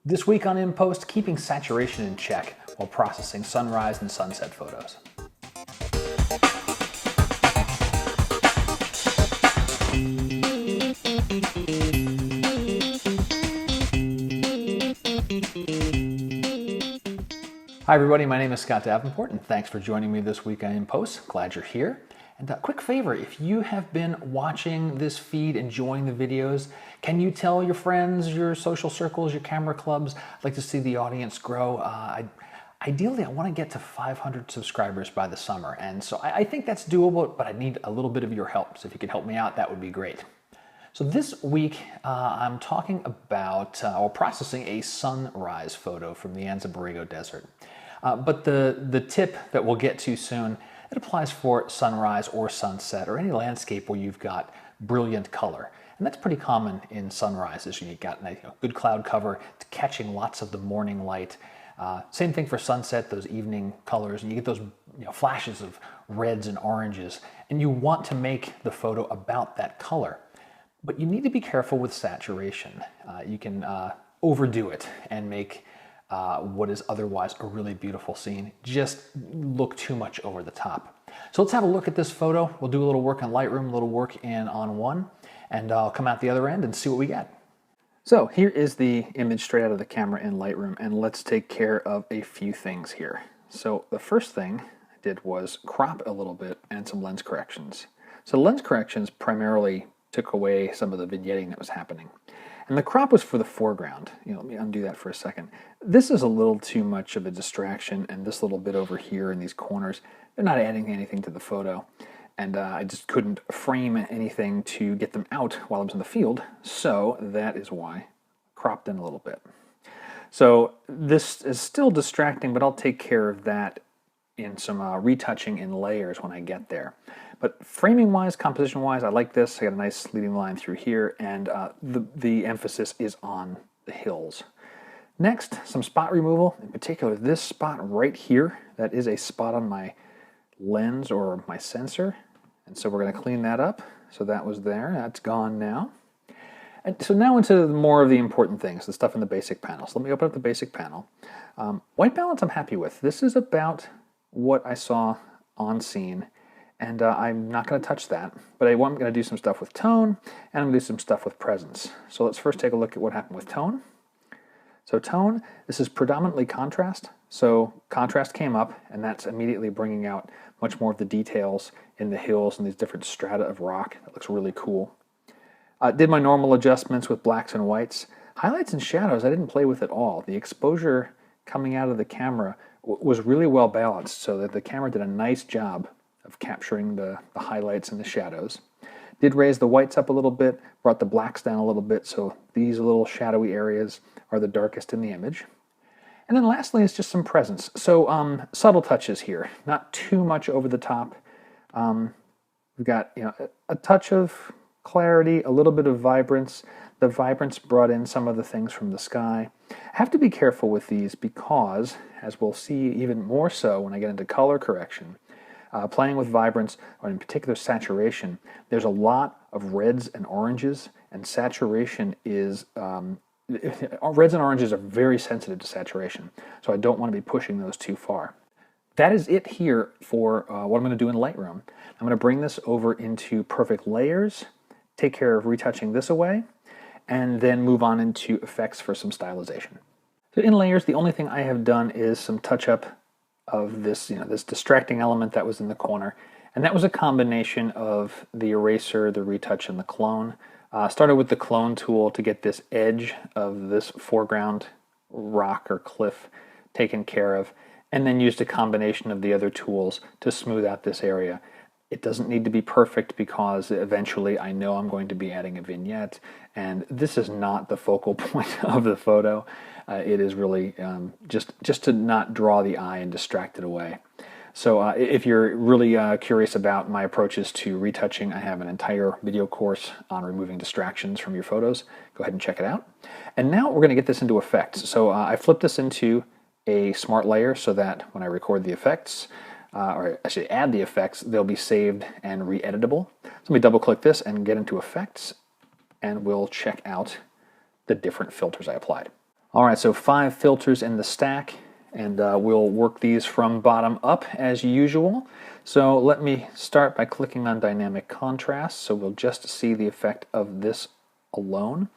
This week on In Post, keeping saturation in check while processing sunrise and sunset photos. Hi everybody, my name is Scott Davenport and thanks for joining me this week on In Post. Glad you're here. And a quick favor, if you have been watching this feed, enjoying the videos, can you tell your friends, your social circles, your camera clubs? I'd like to see the audience grow. Ideally, I want to get to 500 subscribers by the summer, and so I think that's doable, but I need a little bit of your help. So if you could help me out, that would be great. So this week, I'm talking about or processing a sunrise photo from the Anza Borrego Desert. But the tip that we'll get to soon, it applies for sunrise or sunset or any landscape where you've got brilliant color. And that's pretty common in sunrises. You've got good cloud cover, it's catching lots of the morning light. Same thing for sunset, those evening colors, and you get those flashes of reds and oranges, and you want to make the photo about that color. But you need to be careful with saturation. You can overdo it and make what is otherwise a really beautiful scene just look too much over the top. So let's have a look at this photo. We'll do a little work on Lightroom, a little work in On One, and I'll come out the other end and see what we get. So here is the image straight out of the camera in Lightroom, and let's take care of a few things here. So the first thing I did was crop a little bit and some lens corrections. So lens corrections primarily took away some of the vignetting that was happening. And the crop was for the foreground. Let me undo that for a second. This is a little too much of a distraction, and this little bit over here in these corners, they're not adding anything to the photo. And I just couldn't frame anything to get them out while I was in the field, so that is why I cropped in a little bit. So this is still distracting, but I'll take care of that in some retouching in layers when I get there. But framing-wise, composition-wise, I like this. I got a nice leading line through here, and the emphasis is on the hills. Next, some spot removal. In particular, this spot right here, that is a spot on my lens or my sensor. And so we're going to clean that up. So that was there. That's gone now. And so now into more of the important things, the stuff in the basic panel. So let me open up the basic panel. White balance I'm happy with. This is about what I saw on scene. And I'm not going to touch that, but I'm going to do some stuff with tone, and I'm going to do some stuff with presence. So let's first take a look at what happened with tone. So tone, this is predominantly contrast. So contrast came up, and that's immediately bringing out much more of the details in the hills and these different strata of rock. That looks really cool. Did my normal adjustments with blacks and whites. Highlights and shadows I didn't play with at all. The exposure coming out of the camera was really well balanced, so that the camera did a nice job of capturing the highlights and the shadows. Did raise the whites up a little bit, brought the blacks down a little bit, so these little shadowy areas are the darkest in the image. And then lastly is just some presence. So subtle touches here, not too much over the top. We've got a touch of clarity, a little bit of vibrance. The vibrance brought in some of the things from the sky. I have to be careful with these because, as we'll see even more so when I get into color correction, playing with vibrance, or in particular saturation, there's a lot of reds and oranges, and saturation is, reds and oranges are very sensitive to saturation, so I don't want to be pushing those too far. That is it here for what I'm going to do in Lightroom. I'm going to bring this over into perfect layers, take care of retouching this away, and then move on into effects for some stylization. So in layers, the only thing I have done is some touch-up of this, this distracting element that was in the corner, and that was a combination of the eraser, the retouch, and the clone. Started with the clone tool to get this edge of this foreground rock or cliff taken care of, and then used a combination of the other tools to smooth out this area. It doesn't need to be perfect because eventually I know I'm going to be adding a vignette, and this is not the focal point of the photo. It is really just to not draw the eye and distract it away. So if you're really curious about my approaches to retouching, I have an entire video course on removing distractions from your photos. Go ahead and check it out. And now we're going to get this into effects. So I flipped this into a smart layer so that when I record the effects, or actually add the effects, they'll be saved and re-editable. So let me double click this and get into effects, and we'll check out the different filters I applied. All right, so 5 filters in the stack, and we'll work these from bottom up as usual. So let me start by clicking on dynamic contrast, so we'll just see the effect of this alone.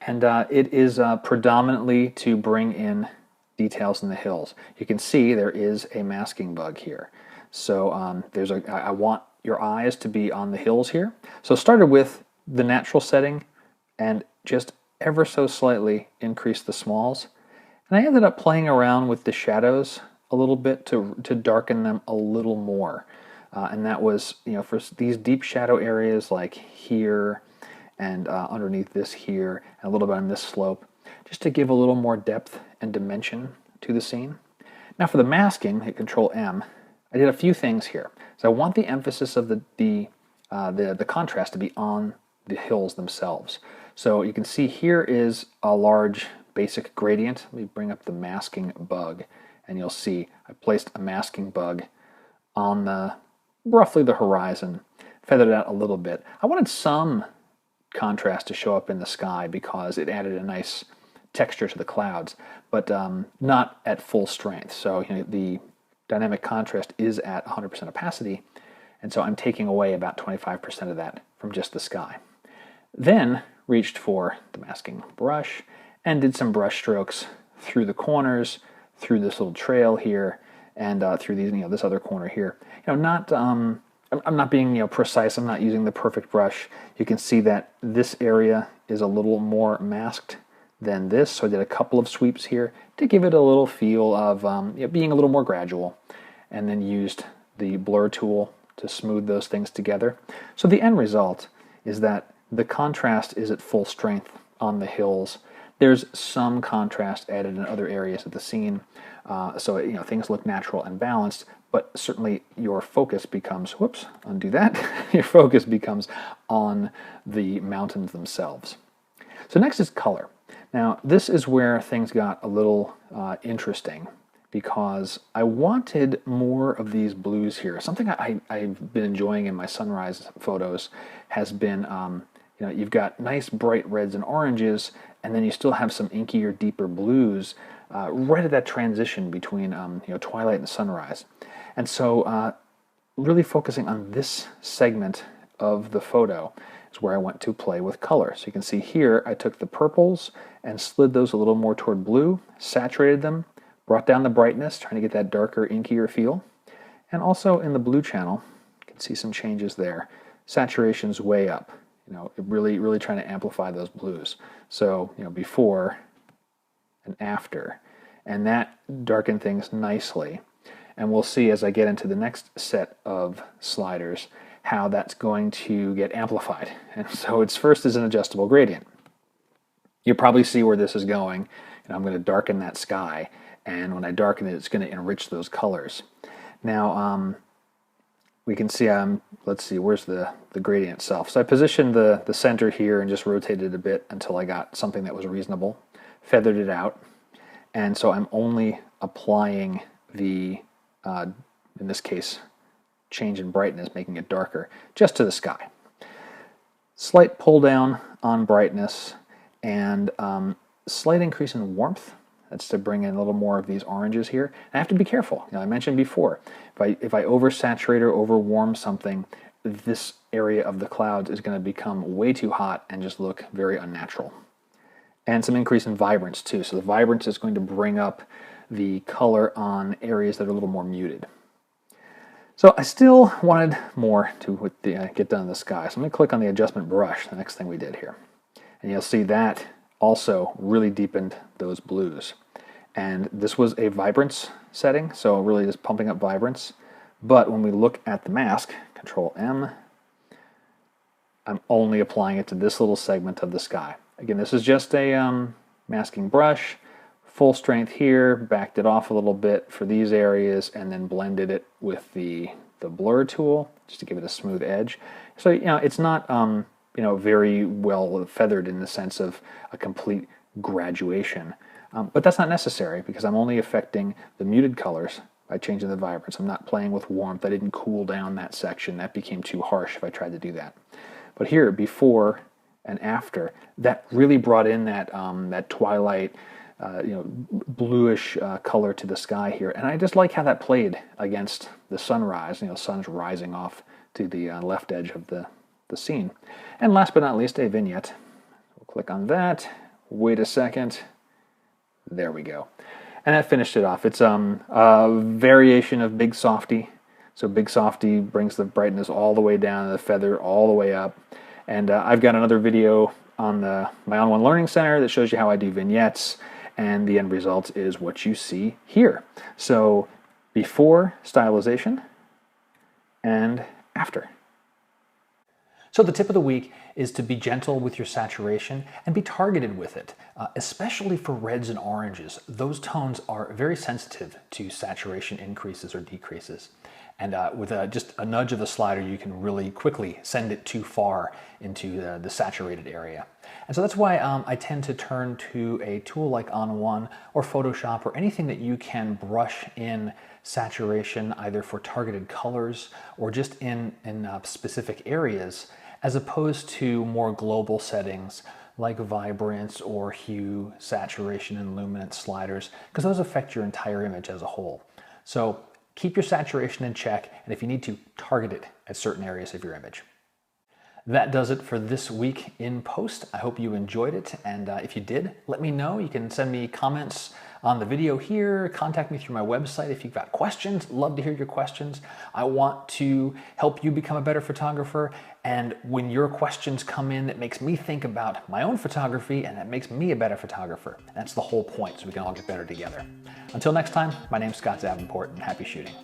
And it is predominantly to bring in details in the hills. You can see there is a masking bug here. So I want your eyes to be on the hills here. So started with the natural setting and just ever so slightly increase the smalls. And I ended up playing around with the shadows a little bit to darken them a little more. And that was, for these deep shadow areas like here and underneath this here, and a little bit on this slope, just to give a little more depth and dimension to the scene. Now for the masking, hit Control M, I did a few things here. So I want the emphasis of the contrast to be on the hills themselves. So you can see here is a large basic gradient. Let me bring up the masking bug, and you'll see I placed a masking bug on roughly the horizon, feathered it out a little bit. I wanted some contrast to show up in the sky because it added a nice texture to the clouds, but not at full strength. So the dynamic contrast is at 100% opacity, and so I'm taking away about 25% of that from just the sky. Then reached for the masking brush and did some brush strokes through the corners, through this little trail here, and through these, this other corner here. I'm not being precise. I'm not using the perfect brush. You can see that this area is a little more masked than this, so I did a couple of sweeps here to give it a little feel of being a little more gradual, and then used the blur tool to smooth those things together. So the end result is that the contrast is at full strength on the hills. There's some contrast added in other areas of the scene, so things look natural and balanced, but certainly your focus becomes, whoops, undo that, your focus becomes on the mountains themselves. So next is color. Now this is where things got a little interesting, because I wanted more of these blues here. Something I've been enjoying in my sunrise photos has been, you've got nice bright reds and oranges, and then you still have some inkier, deeper blues right at that transition between twilight and sunrise. And so really focusing on this segment of the photo is where I went to play with color. So you can see here I took the purples and slid those a little more toward blue, saturated them, brought down the brightness, trying to get that darker, inkier feel. And also in the blue channel, you can see some changes there. Saturation's way up. Really trying to amplify those blues. So, before and after. And that darkened things nicely. And we'll see as I get into the next set of sliders how that's going to get amplified. And so it's first as an adjustable gradient. You probably see where this is going. And I'm going to darken that sky. And when I darken it, it's going to enrich those colors. Now, we can see, let's see, where's the gradient itself? So I positioned the center here and just rotated it a bit until I got something that was reasonable, feathered it out, and so I'm only applying the, in this case, change in brightness, making it darker, just to the sky. Slight pull down on brightness, and slight increase in warmth. That's to bring in a little more of these oranges here. And I have to be careful. I mentioned before, if I oversaturate or overwarm something, this area of the clouds is going to become way too hot and just look very unnatural. And some increase in vibrance too. So the vibrance is going to bring up the color on areas that are a little more muted. So I still wanted more to get done in the sky. So I'm going to click on the adjustment brush, the next thing we did here. And you'll see that also really deepened those blues. And this was a vibrance setting, so really just pumping up vibrance. But when we look at the mask, Control M, I'm only applying it to this little segment of the sky. Again, this is just a masking brush, full strength here, backed it off a little bit for these areas, and then blended it with the blur tool just to give it a smooth edge. So it's not very well feathered in the sense of a complete graduation. But that's not necessary because I'm only affecting the muted colors by changing the vibrance. I'm not playing with warmth. I didn't cool down that section. That became too harsh if I tried to do that. But here, before and after, that really brought in that, that twilight, bluish color to the sky here. And I just like how that played against the sunrise. Sun's rising off to the left edge of the scene. And last but not least, a vignette. We'll click on that. Wait a second. There we go. And that finished it off. It's a variation of Big Softy. So Big Softy brings the brightness all the way down and the feather all the way up. And I've got another video on my On1 Learning Center that shows you how I do vignettes, and the end result is what you see here. So before stylization and after. So the tip of the week is to be gentle with your saturation and be targeted with it, especially for reds and oranges. Those tones are very sensitive to saturation increases or decreases. And with just a nudge of the slider, you can really quickly send it too far into the saturated area. And so that's why I tend to turn to a tool like On1 or Photoshop or anything that you can brush in saturation either for targeted colors or just in specific areas, as opposed to more global settings like vibrance or hue, saturation, and luminance sliders, because those affect your entire image as a whole. So keep your saturation in check, and if you need to, target it at certain areas of your image. That does it for this week in post. I hope you enjoyed it, and if you did, let me know. You can send me comments on the video here, contact me through my website if you've got questions. Love to hear your questions. I want to help you become a better photographer, and when your questions come in, it makes me think about my own photography, and it makes me a better photographer. That's the whole point, so we can all get better together. Until next time, my name's Scott Davenport, and happy shooting.